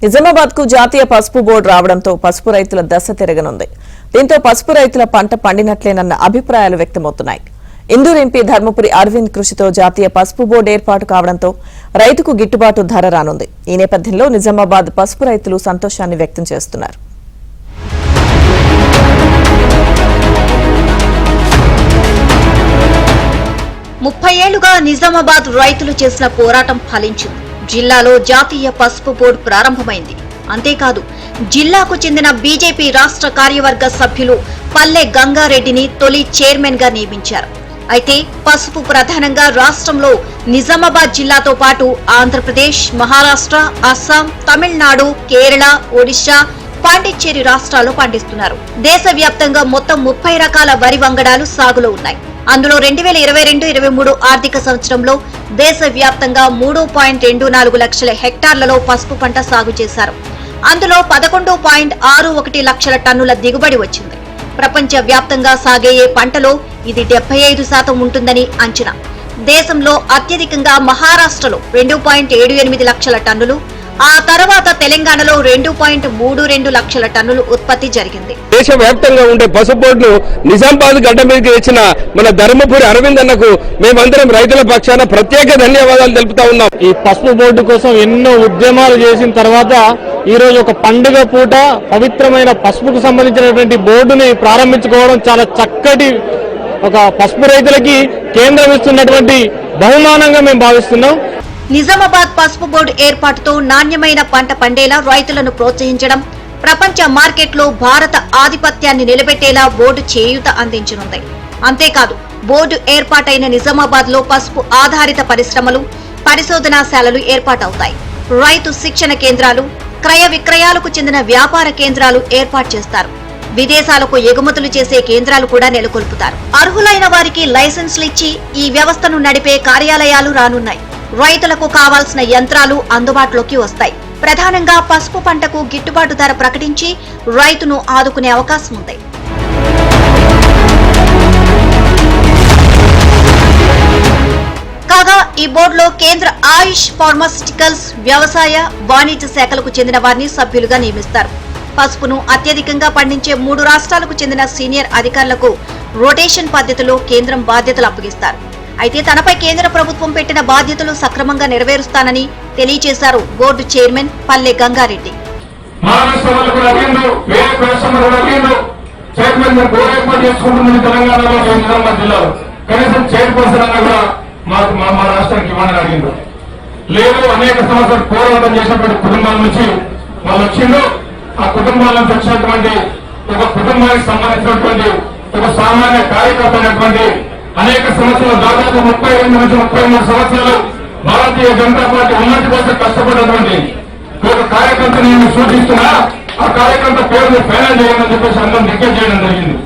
నిజామాబాద్ కు జాతీయ పసుపు బోర్డు రావడంతో పసుపు రైతుల దశ తిరగనుంది. దీంతో పసుపు రైతుల పంట పండినట్లేనన్న అభిప్రాయాలు వ్యక్తమవుతున్నాయి. ఇందూరు ఎంపీ ధర్మపురి అరవింద్ కృషితో జాతీయ పసుపు బోర్డు ఏర్పాటు కావడంతో రైతుకు గిట్టుబాటు ధర రానుంది. ఈ నేపథ్యంలో నిజామాబాద్ పసుపు రైతులు సంతోషాన్ని వ్యక్తం చేస్తున్నారు. ముప్పై ఏళ్లుగా నిజామాబాద్ రైతులు చేసిన పోరాటం ఫలించింది. జిల్లాలో జాతీయ పసుపు బోర్డు ప్రారంభమైంది. అంతేకాదు జిల్లాకు చెందిన బీజేపీ రాష్ట్ర కార్యవర్గ సభ్యులు పల్లె గంగారెడ్డిని తొలి చైర్మన్ గా నియమించారు. అయితే పసుపు ప్రధానంగా రాష్ట్రంలో నిజామాబాద్ జిల్లాతో పాటు ఆంధ్రప్రదేశ్, మహారాష్ట్ర, అస్సాం, తమిళనాడు, కేరళ, ఒడిశా, పాండిచ్చేరి రాష్ట్రాల్లో పండిస్తున్నారు. దేశవ్యాప్తంగా మొత్తం 30 రకాల వరి వంగడాలు సాగులో ఉన్నాయి. అందులో 2022-23 ఆర్థిక సంవత్సరంలో దేశవ్యాప్తంగా 3.24 లక్షల హెక్టార్లలో పసుపు పంట సాగు చేశారు. అందులో 11.61 లక్షల టన్నుల దిగుబడి వచ్చింది. ప్రపంచ వ్యాప్తంగా సాగే ఏ పంటలో ఇది 75% ఉంటుందని అంచనా. దేశంలో అత్యధికంగా మహారాష్ట్రలో 2.78 లక్షల టన్నులు, ఆ తర్వాత తెలంగాణలో 2.32 లక్షల టన్నులు ఉత్పత్తి జరిగింది. దేశవ్యాప్తంగా ఉండే పసుపు బోర్డును నిజామాబాద్ గడ్డ మీదకి తెచ్చిన మన ధర్మపురి అరవింద్ అన్నకు మేమందరం రైతుల పక్షాన ప్రత్యేక ధన్యవాదాలు తెలుపుతా ఉన్నాం. ఈ పసుపు బోర్డు కోసం ఎన్నో ఉద్యమాలు చేసిన తర్వాత ఈ రోజు ఒక పండుగ పూట పవిత్రమైన పసుపుకు సంబంధించినటువంటి బోర్డుని ప్రారంభించుకోవడం చాలా చక్కటి ఒక పసుపు రైతులకి కేంద్రం ఇస్తున్నటువంటి బహుమానంగా మేము భావిస్తున్నాం. నిజామాబాద్ పసుపు బోర్డు ఏర్పాటుతో నాణ్యమైన పంట పండేలా రైతులను ప్రోత్సహించడం, ప్రపంచ మార్కెట్లో భారత ఆధిపత్యాన్ని నిలబెట్టేలా బోర్డు చేయూత అందించనుంది. అంతేకాదు బోర్డు ఏర్పాటైన నిజామాబాద్ లో పసుపు ఆధారిత పరిశ్రమలు, పరిశోధనాశాలలు ఏర్పాటవుతాయి. రైతు శిక్షణ కేంద్రాలు, క్రయ విక్రయాలకు చెందిన వ్యాపార కేంద్రాలు ఏర్పాటు చేస్తారు. విదేశాలకు ఎగుమతులు చేసే కేంద్రాలు కూడా నెలకొల్పుతారు. అర్హులైన వారికి లైసెన్సులు ఇచ్చి ఈ వ్యవస్థను నడిపే కార్యాలయాలు రానున్నాయి. రైతులకు కావాల్సిన యంత్రాలు అందుబాటులోకి వస్తాయి. ప్రధానంగా పసుపు పంటకు గిట్టుబాటు ధర ప్రకటించి రైతును ఆదుకునే అవకాశం ఉంది. కాగా ఈ బోర్డులో కేంద్ర ఆయుష్, ఫార్మాస్యూటికల్స్, వ్యవసాయ, వాణిజ్య శాఖలకు చెందిన వారిని సభ్యులుగా నియమిస్తారు. పసుపును అత్యధికంగా పండించే 3 రాష్ట్రాలకు చెందిన సీనియర్ అధికారులకు రొటేషన్ పద్ధతిలో కేంద్రం బాధ్యతలు అప్పగిస్తారు. అయితే తనపై కేంద్ర ప్రభుత్వం పెట్టిన బాధ్యతలు సక్రమంగా నెరవేరుస్తానని తెలియజేశారు బోర్డు చైర్మన్ పల్లె గంగారెడ్డి. లేదు అనేక సంవత్సరాలు పోరాటం చేసినటువంటి కుటుంబాల నుంచి వాళ్ళు వచ్చిండు. ఆ కుటుంబాల నుంచి వచ్చినటువంటి ఒక కుటుంబానికి సంబంధించినటువంటి ఒక సామాన్య కార్యకర్త అయినటువంటి అనేక సంవత్సరాలు, దాదాపు 32 నుంచి 33 సంవత్సరాలు భారతీయ జనతా పార్టీ ఉన్నతి కోసం కష్టపడినటువంటి ఒక కార్యకర్తని నేను సూచిస్తున్నా. ఆ కార్యకర్త పేరుని ఫైనల్ చేయాలని చెప్పేసి అందరం రిక్వెస్ట్ చేయడం జరిగింది.